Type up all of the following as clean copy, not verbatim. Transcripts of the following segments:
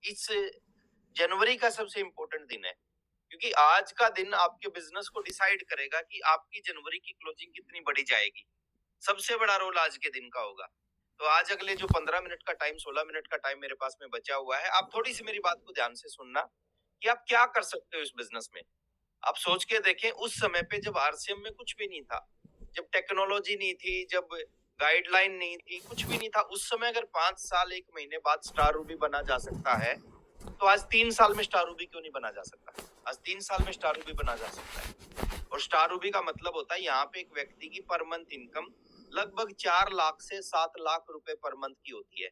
इस जनवरी का सबसे इम्पोर्टेंट दिन है, क्योंकि आज का दिन आपके बिजनेस को डिसाइड करेगा कि आपकी जनवरी की क्लोजिंग कितनी बड़ी जाएगी। सबसे बड़ा रोल आज के दिन का होगा। तो आज अगले जो 15 मिनट का टाइम, 16 मिनट का टाइम मेरे पास में बचा हुआ है, आप थोड़ी सी मेरी बात को ध्यान से सुनना कि आप क्या कर सकते हो इस बिजनेस में। आप सोच के देखें, उस समय पे जब आरसीएम में कुछ भी नहीं था, जब टेक्नोलॉजी नहीं थी, जब गाइडलाइन नहीं थी, कुछ भी नहीं था, उस समय अगर 5 साल 1 महीने बाद स्टार रूबी बना जा सकता है, तो आज 3 साल में स्टार रूबी क्यों नहीं बना जा सकता? आज 3 साल में स्टार रूबी बना जा सकता है। और स्टार रूबी का मतलब होता है यहाँ पे एक व्यक्ति की पर मंथ इनकम लगभग 4 लाख से 7 लाख रुपए पर मंथ की होती है।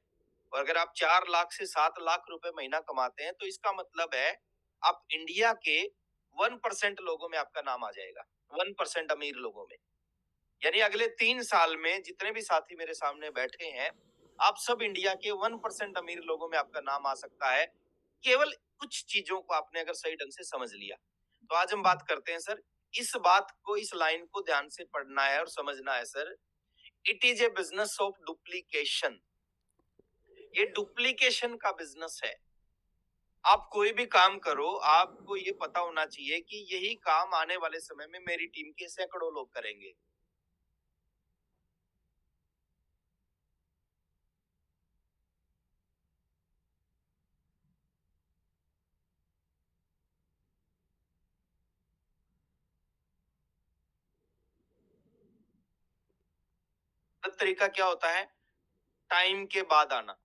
और अगर आप 4 लाख से 7 लाख रुपए महीना कमाते हैं, तो इसका मतलब है आप इंडिया के 1% लोगों में आपका नाम आ जाएगा, 1% अमीर लोगों में। यानी अगले 3 साल में जितने भी साथी मेरे सामने बैठे हैं, आप सब इंडिया के 1% अमीर लोगों में आपका नाम आ सकता है, केवल कुछ चीजों को आपने अगर सही ढंग से समझ लिया। तो आज हम बात करते हैं सर, इस बात को, इस लाइन को ध्यान से पढ़ना है और समझना है sir. It is a business of duplication. ये डुप्लीकेशन का बिजनेस है। आप कोई भी काम करो, आपको ये पता होना चाहिए कि यही काम आने वाले समय में मेरी टीम के सैकड़ों लोग करेंगे। तो तरीका क्या होता है? टाइम के बाद आना।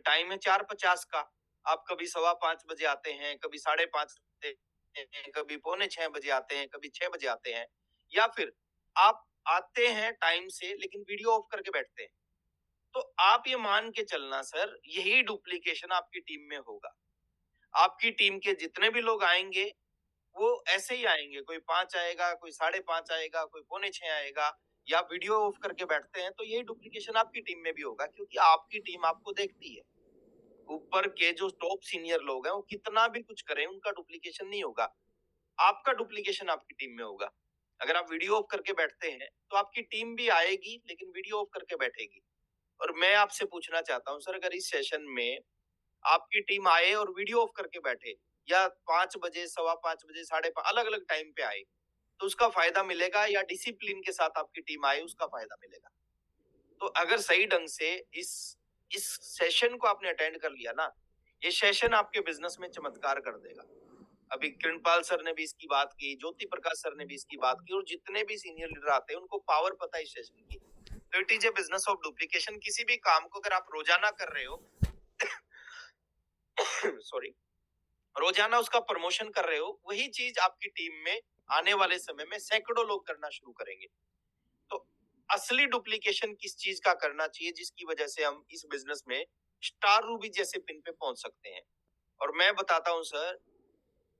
टाइम है 4:50 का, आप कभी 5:15 बजे आते हैं, कभी 5:30 आते हैं, कभी 5:45 आते हैं, कभी 6 बजे आते हैं, या फिर आप आते हैं टाइम से लेकिन वीडियो ऑफ करके बैठते हैं। तो आप ये मान के चलना सर, यही डुप्लीकेशन आपकी टीम में होगा। आपकी टीम के जितने भी लोग आएंगे, वो ऐसे ही आएंगे। कोई 5 आएगा, कोई 5:30 आएगा, कोई 5:45 आएगा, या वीडियो ऑफ करके बैठते हैं। तो यही डुप्लीकेशन आपकी टीम में भी होगा, क्योंकि आपकी टीम आपको देखती है। ऊपर के जो टॉप सीनियर लोग हैं, वो कितना भी कुछ करें, उनका डुप्लीकेशन नहीं होगा। आपका डुप्लीकेशन आपकी टीम में होगा। अगर आप वीडियो ऑफ करके बैठते हैं, तो आपकी टीम भी आएगी लेकिन वीडियो ऑफ करके बैठेगी। और मैं आपसे पूछना चाहता हूँ सर, अगर इस सेशन में आपकी टीम आए और वीडियो ऑफ करके बैठे, या 5 बजे, 5:15 बजे, 5:30, अलग अलग टाइम पे आए, तो उसका फायदा मिलेगा, या डिसिप्लिन के साथ आपकी टीम आए उसका फायदा मिलेगा? तो अगर सही ढंग से इस सेशन को आपने अटेंड कर लिया ना, ये सेशन आपके बिजनेस में चमत्कार कर देगा। अभी किरणपाल सर ने भी इसकी बात की, ज्योति प्रकाश सर ने भी इसकी बात की, और जितने भी सीनियर लीडर आते हैं उनको पावर पता है इस सेशन की। तो it is a business of duplication. किसी भी काम को अगर आप रोजाना कर रहे हो सॉरी, रोजाना उसका प्रमोशन कर रहे हो, वही चीज आपकी टीम में आने वाले समय में सैकड़ों लोग करना शुरू करेंगे। तो असली डुप्लीकेशन किस चीज का करना चाहिए, जिसकी वजह से हम इस बिजनेस में स्टार रूबी जैसे पिन पे पहुंच सकते हैं? और मैं बताता हूं सर,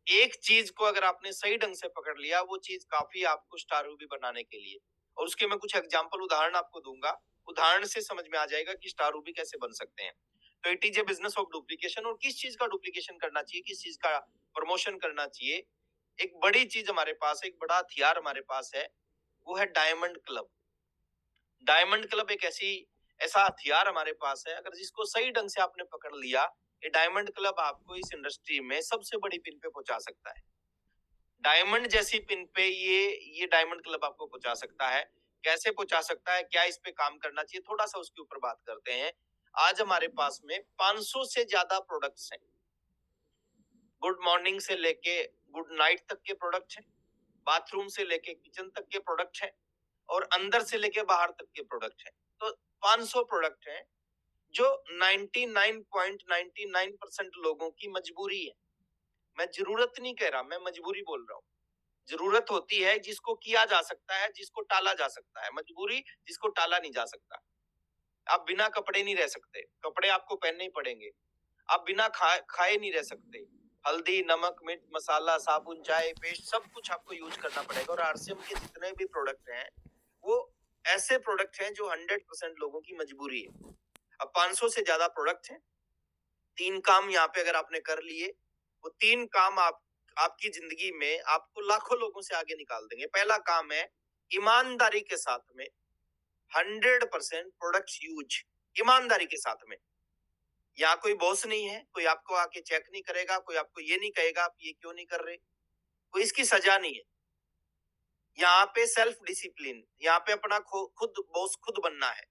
एक चीज को अगर आपने सही ढंग से पकड़ लिया, वो चीज काफी आपको स्टार रूबी बनाने के लिए। और उसके मैं कुछ एग्जांपल, उदाहरण आपको दूंगा। उदाहरण से समझ में आ जाएगा कि स्टार रूबी कैसे बन सकते हैं। तो it is a business of duplication. और किस चीज का डुप्लीकेशन करना चाहिए, किस चीज का प्रमोशन करना चाहिए? एक बड़ी चीज हमारे पास है, एक बड़ा हथियार हमारे पास है, वो है डायमंड क्लब। डायमंड क्लब एक ऐसा हथियार हमारे पास है, अगर जिसको सही ढंग से आपने पकड़ लिया, ये डायमंड क्लब आपको इस इंडस्ट्री में सबसे बड़ी पिन पे पहुंचा सकता है। डायमंड जैसी पिन पे ये डायमंड क्लब आपको पहुंचा सकता है। कैसे पहुंचा सकता है, क्या इस पे काम करना चाहिए, थोड़ा सा उसके ऊपर बात करते हैं। आज हमारे पास में 500 से ज्यादा प्रोडक्ट्स हैं। गुड मॉर्निंग से लेके गुड नाइट तक के प्रोडक्ट हैं, बाथरूम से लेके किचन तक के प्रोडक्ट हैं, और अंदर से लेके बाहर तक के प्रोडक्ट हैं। तो 500 प्रोडक्ट हैं, जो 99.99% लोगों की मजबूरी है। मैं जरूरत नहीं कह रहा, मैं मजबूरी बोल रहा हूँ। जरूरत होती है जिसको किया जा सकता है, जिसको टाला जा सकता है। मजबूरी जिसको टाला नहीं जा सकता। आप बिना कपड़े नहीं रह सकते, कपड़े आपको पहनने ही पड़ेंगे। आप बिना खाए नहीं रह सकते। हल्दी, नमक, मिर्च, मसाला, साबुन, चाय, पेस्ट, सब कुछ आपको यूज करना पड़ेगा। और आरसीएम के जितने भी प्रोडक्ट हैं, वो ऐसे प्रोडक्ट हैं जो 100% लोगों की मजबूरी है। अब 500 से ज्यादा प्रोडक्ट हैं। 3 काम यहाँ पे अगर आपने कर लिए, वो 3 काम आपकी जिंदगी में आपको लाखों लोगों से आगे निकाल देंगे। पहला काम है ईमानदारी के साथ में 100% प्रोडक्ट यूज। ईमानदारी के साथ में यहाँ कोई बॉस नहीं है, कोई आपको आके चेक नहीं करेगा, कोई आपको ये नहीं कहेगा आप ये क्यों नहीं कर रहे, कोई इसकी सजा नहीं है। यहाँ पे सेल्फ डिसिप्लिन, यहाँ पे अपना खुद बॉस खुद बनना है।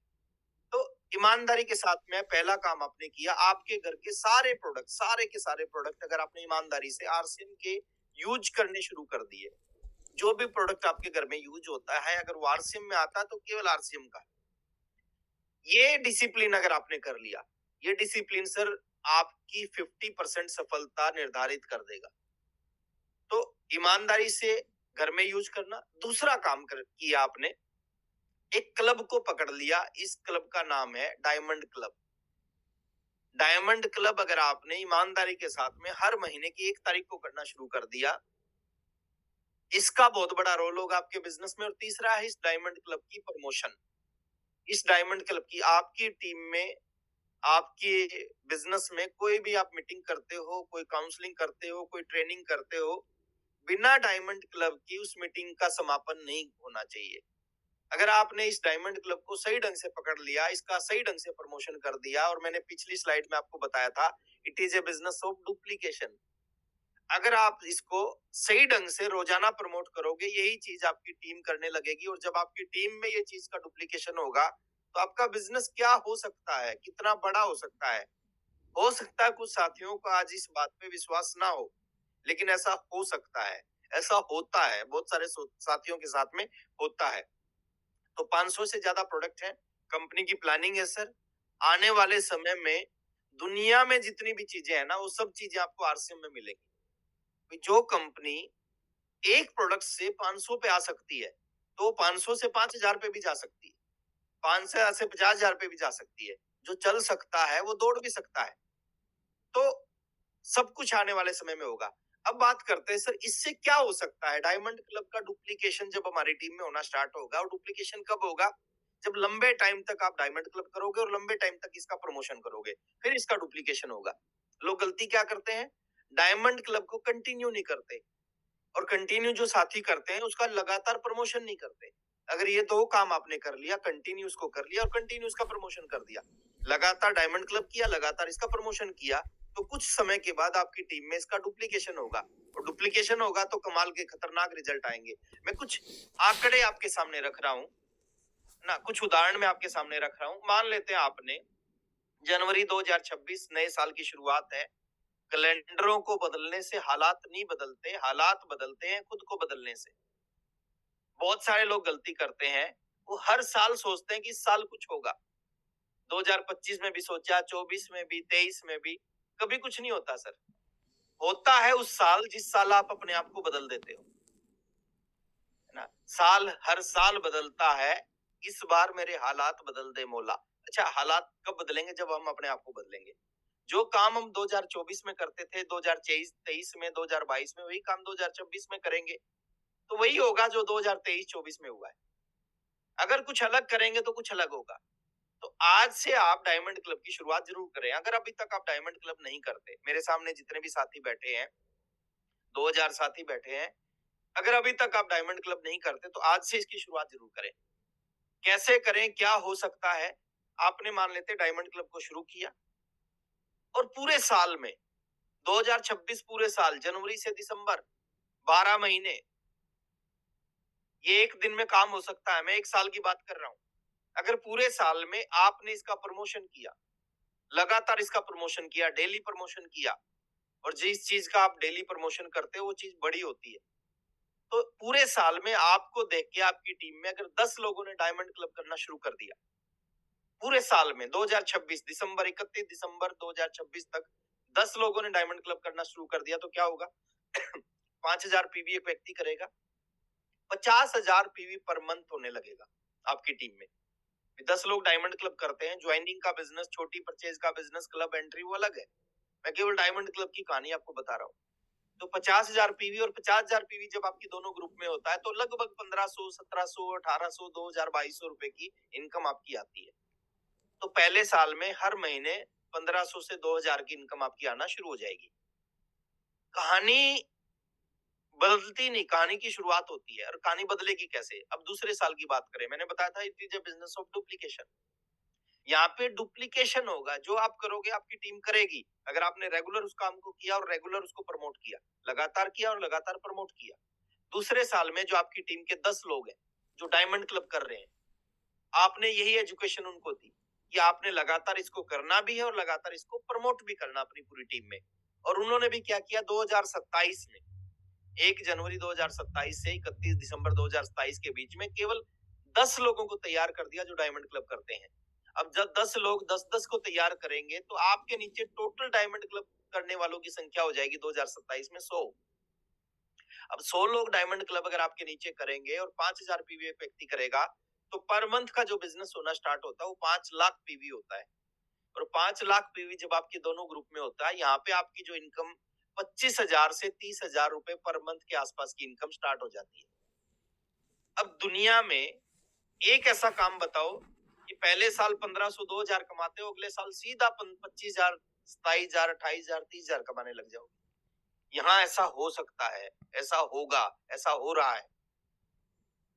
तो ईमानदारी के साथ में पहला काम आपने किया, आपके घर के सारे प्रोडक्ट, सारे के सारे प्रोडक्ट अगर आपने ईमानदारी से आरसीएम के यूज करने शुरू कर दिए, जो भी प्रोडक्ट आपके घर में यूज होता है अगर वो आरसीएम में आता है तो केवल आरसीएम का, ये डिसिप्लिन अगर आपने कर लिया, ये डिसिप्लिन सर आपकी 50% सफलता निर्धारित कर देगा। तो ईमानदारी से घर में यूज करना। दूसरा काम किया आपने, एक क्लब को पकड़ लिया, इस क्लब का नाम है डायमंड क्लब। डायमंड क्लब अगर आपने ईमानदारी के साथ में हर महीने की 1 तारीख को करना शुरू कर दिया, इसका बहुत बड़ा रोल होगा आपके बिजनेस में। और तीसरा है इस डायमंड क्लब की प्रमोशन। इस डायमंड क्लब की आपकी टीम में, आपके बिजनेस में कोई भी आप मीटिंग करते हो, कोई काउंसलिंग करते हो, कोई ट्रेनिंग करते हो, बिना डायमंड क्लब की उस मीटिंग का समापन नहीं होना चाहिए। अगर आपने इस डायमंड क्लब को सही ढंग से पकड़ लिया, इसका सही ढंग से प्रमोशन कर दिया, और मैंने पिछली स्लाइड में आपको बताया था it is a business of duplication. अगर आप इसको सही ढंग से रोजाना प्रमोट करोगे, यही चीज आपकी टीम करने लगेगी, और जब आपकी टीम में ये चीज का डुप्लीकेशन होगा तो आपका बिजनेस क्या हो सकता है, कितना बड़ा हो सकता है। हो सकता है कुछ साथियों को आज इस बात पे विश्वास ना हो, लेकिन ऐसा हो सकता है, ऐसा होता है, बहुत सारे साथियों के साथ में होता है। तो 500 से ज्यादा प्रोडक्ट हैं, कंपनी की प्लानिंग है सर। आने वाले समय में दुनिया में जितनी भी चीजें हैं ना, वो सब चीजें आपको आरसीएम में मिलेंगी। जो कंपनी एक प्रोडक्ट से 500 पे आ सकती है, तो 500 से 5000 पे भी जा सकती है, 500 से 50,000 पे भी जा सकती है। जो चल सकता है वो दौड़ भी सकता है। तो सब कुछ आने वाले समय में होगा। अब बात करते हैं सर इससे क्या हो सकता है। डायमंड क्लब का डुप्लीकेशन जब हमारी टीम में होना स्टार्ट होगा, और डुप्लीकेशन कब होगा, जब लंबे टाइम तक आप डायमंड क्लब करोगे और लंबे टाइम तक इसका प्रमोशन करोगे, फिर इसका डुप्लीकेशन होगा। लोग गलती क्या करते हैं, डायमंड क्लब को कंटिन्यू नहीं करते, और कंटिन्यू जो साथी करते हैं उसका लगातार प्रमोशन नहीं करते। अगर ये 2 काम आपने कर लिया, कंटिन्यू उसको कर लिया और कंटिन्यू उसका प्रमोशन कर दिया, लगातार डायमंड क्लब किया, लगातार इसका प्रमोशन किया, तो कुछ समय के बाद आपकी टीम में इसका डुप्लीकेशन होगा, और डुप्लीकेशन होगा तो कमाल के खतरनाक रिजल्ट आएंगे। मैं कुछ आंकड़े आपके सामने रख रहा हूं ना, कुछ उदाहरण मैं आपके सामने रख रहा हूं। मान लेते हैं आपने जनवरी 2026 नए साल की शुरुआत है, कैलेंडरों को बदलने से हालात नहीं बदलते, हालात बदलते हैं खुद को बदलने से। बहुत सारे लोग गलती करते हैं, वो हर साल सोचते हैं कि इस साल कुछ होगा। 2025 में भी सोचा, 24 में भी, 23 में भी, कभी कुछ नहीं होता सर। होता है उस साल जिस साल आप अपने आप को बदल देते हो, है ना। साल हर साल बदलता है, इस बार मेरे हालात बदल दे मौला। अच्छा, हालात कब बदलेंगे, जब हम अपने आप को बदलेंगे। जो काम हम 2024 में करते थे, 2023 में, 2022 में, वही काम 2026 में करेंगे, तो वही होगा जो 2023-24 में हुआ है। अगर कुछ अलग करेंगे तो कुछ अलग होगा। तो आज से आप डायमंड क्लब की शुरुआत जरूर करें। अगर अभी तक आप डायमंड क्लब नहीं करते, मेरे सामने जितने भी साथी बैठे हैं, 2000 साथी बैठे हैं, अगर अभी तक आप डायमंड क्लब नहीं करते तो आज से इसकी शुरुआत जरूर करें। कैसे करें, क्या हो सकता है। आपने मान लेते डायमंड क्लब को शुरू किया, और पूरे साल में 2026 पूरे साल, जनवरी से दिसंबर, 12 महीने, ये एक दिन में काम हो सकता है। मैं एक साल की बात कर रहा हूं। अगर पूरे साल में आपने इसका प्रमोशन किया, लगातार इसका प्रमोशन किया, डेली प्रमोशन किया, और जिस चीज का आप डेली प्रमोशन करते हो वो चीज बड़ी होती है, तो पूरे साल में आपको देख के आपकी टीम में अगर 10 लोगों ने डायमंड क्लब करना शुरू कर दिया, पूरे साल में 2026 दिसंबर, 31 दिसंबर 2026 तक 10 लोगों ने डायमंड क्लब करना शुरू कर दिया, तो क्या होगा 5000 पीवी एक व्यक्ति करेगा, 50,000 पीवी पर मंथ होने लगेगा आपकी टीम में। 10 लोग डायमंड क्लब करते हैं, ज्वाइनिंग का बिजनेस, छोटी परचेज का बिजनेस, क्लब एंट्री वो अलग है। मैं केवल डायमंड क्लब की कहानी आपको बता रहा हूँ। तो 50,000 पीवी और 50,000 पीवी जब आपकी दोनों ग्रुप में होता है, तो लगभग 1500, 1700, 1800, 2000, 2200 रुपए की इनकम आपकी आती है। तो पहले साल में हर महीने 1500 से 2000 की इनकम आपकी आना शुरू हो जाएगी। कहानी बदलती नहीं, कहानी की शुरुआत होती है। और कहानी बदलेगी कैसे, अब दूसरे साल की बात करें, मैंने बताया था it is a business of duplication. यहाँ पे डुप्लीकेशन होगा, जो आप करोगे आपकी टीम करेगी। अगर आपने रेगुलर उस काम को किया और रेगुलर उसको प्रमोट किया, लगातार किया और लगातार प्रमोट किया, दूसरे साल में जो आपकी टीम के 10 लोग हैं जो डायमंड क्लब कर रहे हैं, आपने यही एजुकेशन उनको दी कि आपने लगातार इसको करना भी है और लगातार इसको प्रमोट भी करना अपनी पूरी टीम में। और उन्होंने भी क्या किया, 2027 में 1 जनवरी 2027 से 31 दिसंबर 2027 के बीच में केवल 10 लोगों को तैयार कर दिया जो डायमंड क्लब करते हैं। अब जब 10 लोग 10-10 को तैयार करेंगे तो आपके नीचे टोटल डायमंड क्लब करने वालों की संख्या हो जाएगी 2027 में 100। अब 100 लोग डायमंड क्लब अगर आपके नीचे करेंगे और 5000 पीवी एक व्यक्ति करेगा, तो पर मंथ का जो बिजनेस होना स्टार्ट होता है वो 5 लाख पीवी होता है। और 5 लाख पीवी जब आपके दोनों ग्रुप में होता है, यहाँ पे आपकी जो इनकम 25,000 से 30,000 रुपए पर मंथ के आसपास की इनकम स्टार्ट हो जाती है। अब दुनिया में एक ऐसा काम बताओ कि पहले साल 1500 2000 कमाते हो, अगले साल सीधा 25,000 27,000 28,000 30,000 कमाने लग जाओ। यहाँ ऐसा हो सकता है, ऐसा होगा, ऐसा हो रहा है।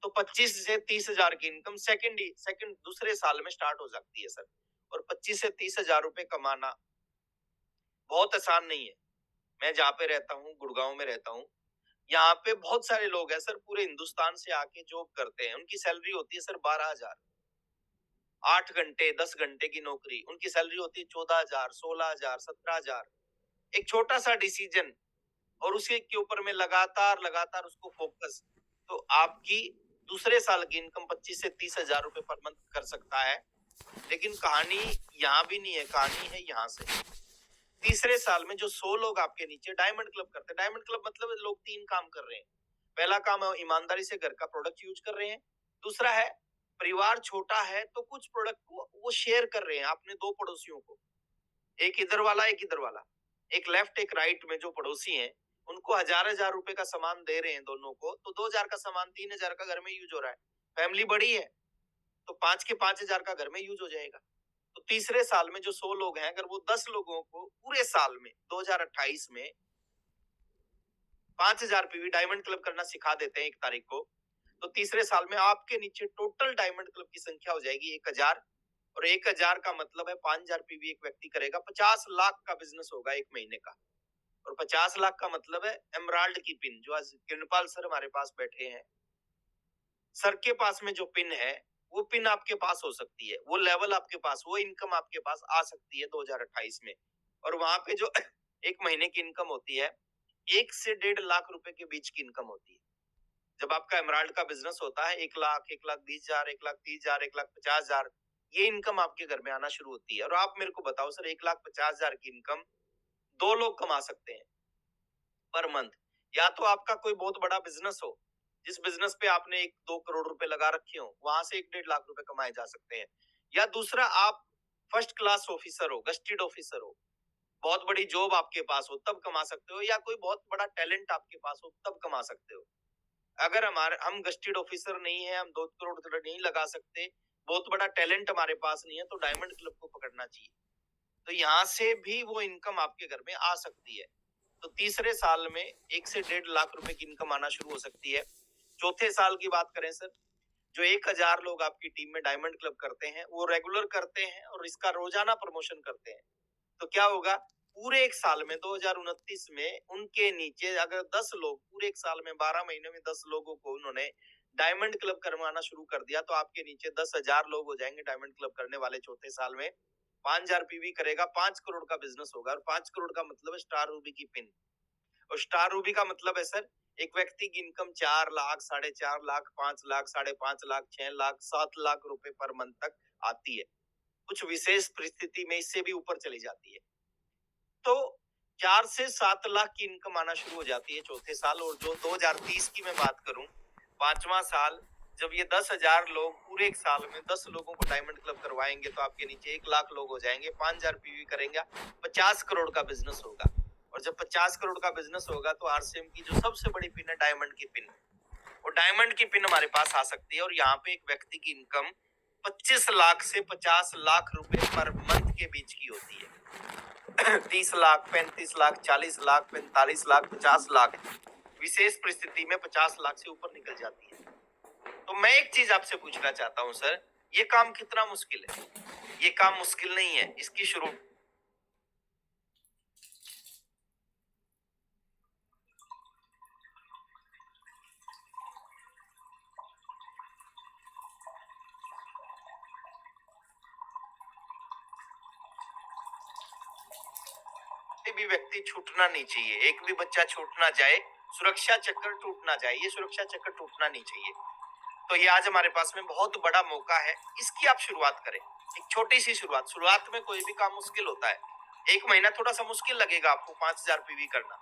तो 25 से 30,000 की इनकम सेकंड दूसरे साल में स्टार्ट हो सकती है सर। और 25 से 30,000 रुपए कमाना बहुत आसान नहीं है। मैं जहाँ पे रहता हूँ, गुड़गांव में रहता हूँ, यहाँ पे बहुत सारे लोग हैं सर, पूरे हिंदुस्तान से आके जॉब करते हैं। उनकी सैलरी होती है सर 12,000, 8 घंटे 10 घंटे की नौकरी, उनकी सैलरी होती है 14,000 16,000 17,000। एक छोटा सा डिसीजन और उसके के ऊपर में लगातार लगातार उसको फोकस, तो आपकी दूसरे साल की इनकम 25 से 30,000 रुपए पर मंथ कर सकता है। लेकिन कहानी यहाँ भी नहीं है, कहानी है यहाँ से। तीसरे साल में जो 100 लोग आपके नीचे डायमंड क्लब करते हैं, डायमंड क्लब मतलब लोग 3 काम कर रहे हैं। पहला काम है ईमानदारी से घर का प्रोडक्ट यूज कर रहे हैं। दूसरा है परिवार छोटा है तो कुछ प्रोडक्ट को वो शेयर कर रहे हैं अपने 2 पड़ोसियों को, एक इधर वाला एक इधर वाला, एक लेफ्ट एक राइट में जो पड़ोसी हैं उनको 1000-1000 रुपए का सामान दे रहे हैं दोनों को, तो 2000 का सामान 3000 का घर में यूज हो रहा है। फैमिली बड़ी है तो 5 के 5000 का घर में यूज हो जाएगा। तो तीसरे साल में जो 100 लोग हैं, अगर वो 10 लोगों को पूरे साल में 2028 में 5000 पीवी डायमंड क्लब करना सिखा देते हैं 1 तारीख को, तो तीसरे साल में आपके नीचे टोटल डायमंड क्लब की संख्या हो जाएगी 1000। और 1000 का मतलब है 5000 पीवी एक व्यक्ति करेगा, 50 लाख का बिजनेस होगा 1 महीने का। और 50 लाख का मतलब है एमराल्ड की पिन, जो आज किरणपाल सर हमारे पास बैठे हैं, सर के पास में जो पिन है वो पिन आपके पास हो सकती है, वो लेवल आपके पास, वो इनकम आपके पास आ सकती है 2028 में। और वहां पे जो 1 महीने की इनकम होती है 1 से 1.5 लाख रुपए के बीच की इनकम होती है। जब आपका एमराल्ड का बिजनेस होता है 1 लाख 1,20,000 1,30,000 1,50,000 ये इनकम आपके घर में आना शुरू होती है। और आप मेरे को बताओ सर, 1,50,000 की इनकम 2 लोग कमा सकते हैं पर मंथ। या तो आपका कोई बहुत बड़ा बिजनेस हो जिस बिजनेस पे आपने 1-2 करोड़ रुपए लगा रखे हो, वहां से 1-1.5 लाख रुपए कमाए जा सकते हैं। या दूसरा, आप फर्स्ट क्लास ऑफिसर हो, गस्टेड ऑफिसर हो, बहुत बड़ी जॉब आपके पास हो तब कमा सकते हो। या कोई बहुत बड़ा टैलेंट आपके पास हो तब कमा सकते हो। अगर हम गस्टेड ऑफिसर नहीं है, हम 2 करोड़ नहीं लगा सकते, बहुत बड़ा टैलेंट हमारे पास नहीं है, तो डायमंड क्लब को पकड़ना चाहिए। तो यहाँ से भी वो इनकम आपके घर में आ सकती है। तो तीसरे साल में 1 से 1.5 लाख रुपए की इनकम आना शुरू हो सकती है। चौथे साल की बात करें सर, जो 1000 लोग आपकी टीम में डायमंड क्लब करते हैं वो रेगुलर करते हैं और इसका रोजाना प्रमोशन करते हैं, तो क्या होगा, पूरे 1 साल में 2029 में उनके नीचे अगर 10 लोग पूरे 1 साल में 12 महीने में 10 लोगों को उन्होंने डायमंड क्लब करवाना शुरू कर दिया, तो आपके नीचे 10,000 लोग हो जाएंगे डायमंड क्लब करने वाले चौथे साल में। 5000 पीवी करेगा, 5 करोड़ का बिजनेस होगा। और 5 करोड़ का मतलब है स्टार रूबी की पिन। और स्टार रूबी का मतलब है सर, एक व्यक्ति की इनकम 4 लाख 4.5 लाख 5 लाख 5.5 लाख 6 लाख 7 लाख रुपए पर मंथ तक आती है। कुछ विशेष परिस्थिति में इससे भी ऊपर चली जाती है। तो 4 से 7 लाख की इनकम आना शुरू हो जाती है चौथे साल। और जो 2030 की मैं बात करूं, 5वां साल, जब ये 10,000 लोग पूरे 1 साल में 10 लोगों को डायमंड क्लब करवाएंगे, तो आपके नीचे 1 लाख लोग हो जाएंगे, 5,000 पीवी करेंगे, 50 करोड़ का बिजनेस होगा। और जब 50 करोड़ का बिजनेस होगा तो आरसीएम की जो सबसे बड़ी पिन है डायमंड की पिन, और डायमंड की पिन हमारे पास आ सकती है। और यहाँ पे एक व्यक्ति की इनकम 25 लाख से 50 लाख रुपए पर मंथ के बीच की होती है। 30 लाख 35 लाख 40 लाख 45 लाख 50 लाख, विशेष परिस्थिति में 50 लाख से ऊपर निकल जाती है। तो मैं एक चीज आपसे पूछना चाहता हूँ सर, ये काम कितना मुश्किल है? ये काम मुश्किल नहीं है। इसकी शुरू कोई भी व्यक्ति छूटना नहीं चाहिए, एक भी बच्चा छूट ना जाए, सुरक्षा चक्र टूट ना जाए, ये सुरक्षा चक्र टूटना नहीं चाहिए। तो ये आज हमारे पास में बहुत बड़ा मौका है, इसकी आप शुरुआत करें। एक छोटी सी शुरुआत में कोई भी काम मुश्किल होता है। 1 महीना थोड़ा-सा मुश्किल लगेगा आपको 5000 पीवी करना।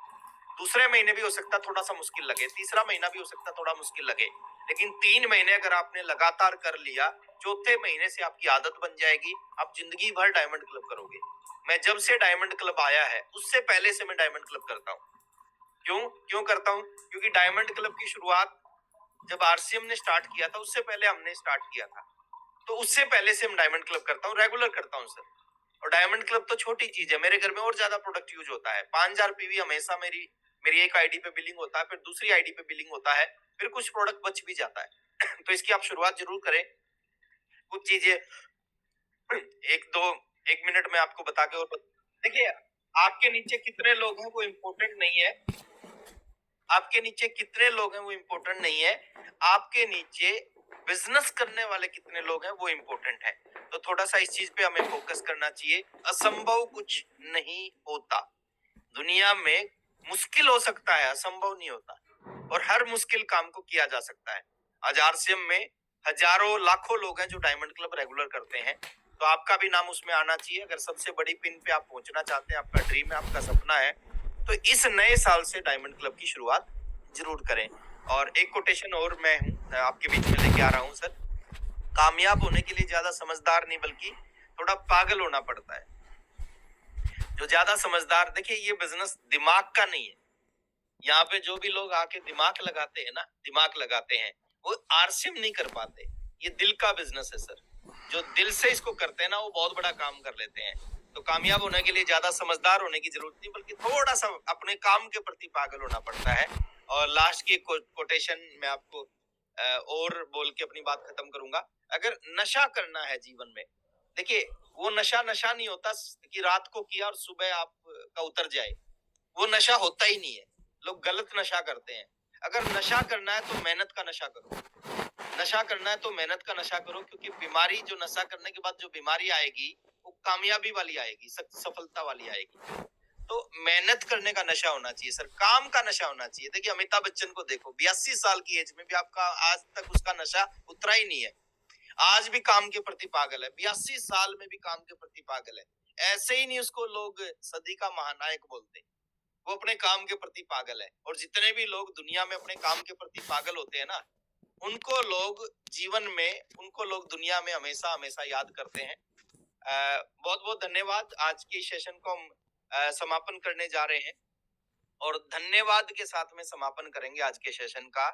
दूसरे महीने भी हो सकता है थोड़ा-सा मुश्किल लगे, तीसरा महीना भी हो सकता है थोड़ा मुश्किल लगे। लेकिन 3 महीने अगर आपने लगातार कर लिया, चौथे महीने से आपकी आदत बन जाएगी, आप जिंदगी भर डायमंड क्लब करोगे। मैं जब से डायमंड क्लब आया है, उससे पहले से मैं डायमंड क्लब करता हूँ। क्यों? क्यों करता हूँ? क्योंकि डायमंड क्लब की शुरुआत जब आरसीएम ने स्टार्ट किया था, उससे पहले हमने स्टार्ट किया था। तो उससे पहले से हम डायमंड क्लब करता हूँ, रेगुलर करता हूँ सर। और डायमंड क्लब तो छोटी चीज है, मेरे घर में और ज्यादा प्रोडक्ट यूज होता है। 5000 पीवी हमेशा मेरी मेरी एक आईडी पे बिलिंग होता है, फिर दूसरी आईडी पे बिलिंग होता है, फिर कुछ प्रोडक्ट बच भी जाता है। तो इसकी आप शुरुआत जरूर करें। कुछ चीजें एक दो 1 मिनट में आपको बता के और देखिए, आपके नीचे कितने लोग हैं वो इम्पोर्टेंट नहीं है। आपके नीचे कितने लोग हैं वो इम्पोर्टेंट नहीं है। आपके नीचे बिजनेस करने वाले कितने लोग हैं वो इम्पोर्टेंट है। तो थोड़ा सा इस चीज पे हमें फोकस करना चाहिए। असंभव कुछ नहीं होता। दुनिया में मुश्किल हो सकता है, असंभव नहीं होता। और हर मुश्किल काम को किया जा सकता है। आज आरसीएम में हजारों लाखों लोग हैं जो डायमंड क्लब रेगुलर करते हैं। तो आपका भी नाम उसमें आना चाहिए। अगर सबसे बड़ी पिन पे आप पहुंचना चाहते हैं, आपका ड्रीम है, आपका सपना है, तो इस नए साल से डायमंड क्लब की शुरुआत जरूर करें। और एक कोटेशन और मैं आपके बीच में लेके आ रहा हूँ सर। कामयाब होने के लिए ज्यादा समझदार नहीं बल्कि थोड़ा पागल होना पड़ता है। जो ज्यादा समझदार, देखिए ये बिजनेस दिमाग का नहीं है। यहाँ पे जो भी लोग आके दिमाग लगाते हैं ना, दिमाग लगाते हैं, वो आरसीएम नहीं कर पाते। ये दिल का बिजनेस है सर। जो दिल से इसको करते हैं ना, वो बहुत बड़ा काम कर लेते हैं। तो कामयाब होने के लिए ज्यादा समझदार होने की जरूरत नहीं, बल्कि थोड़ा सा अपने काम के प्रति पागल होना पड़ता है। और लास्ट की कोटेशन मैं आपको और बोल के अपनी बात खत्म करूंगा। अगर नशा करना है जीवन में, देखिए वो नशा नशा नहीं होता कि रात को किया और सुबह आप का उतर जाए। वो नशा होता ही नहीं है। लोग गलत नशा करते हैं। अगर नशा करना है तो मेहनत का नशा करो। नशा करना है तो मेहनत का नशा करो, क्योंकि बीमारी जो नशा करने के बाद जो बीमारी आएगी वो कामयाबी वाली आएगी, सफलता वाली आएगी। तो मेहनत करने का नशा होना चाहिए सर, काम का नशा होना चाहिए। देखिए अमिताभ बच्चन को देखो, 82 साल की एज में भी आपका आज तक उसका नशा उतरा ही नहीं है। आज भी काम के प्रति पागल है, 82 साल में भी काम के प्रति पागल है। ऐसे ही नहीं उसको लोग सदी का महानायक बोलते। वो अपने काम के प्रति पागल है। और जितने भी लोग दुनिया में अपने काम के प्रति पागल होते हैं ना, उनको लोग जीवन में, उनको लोग दुनिया में हमेशा हमेशा याद करते हैं। बहुत बहुत धन्यवाद। आज के सेशन को हम समापन करने जा रहे हैं और धन्यवाद के साथ में समापन करेंगे आज के सेशन का।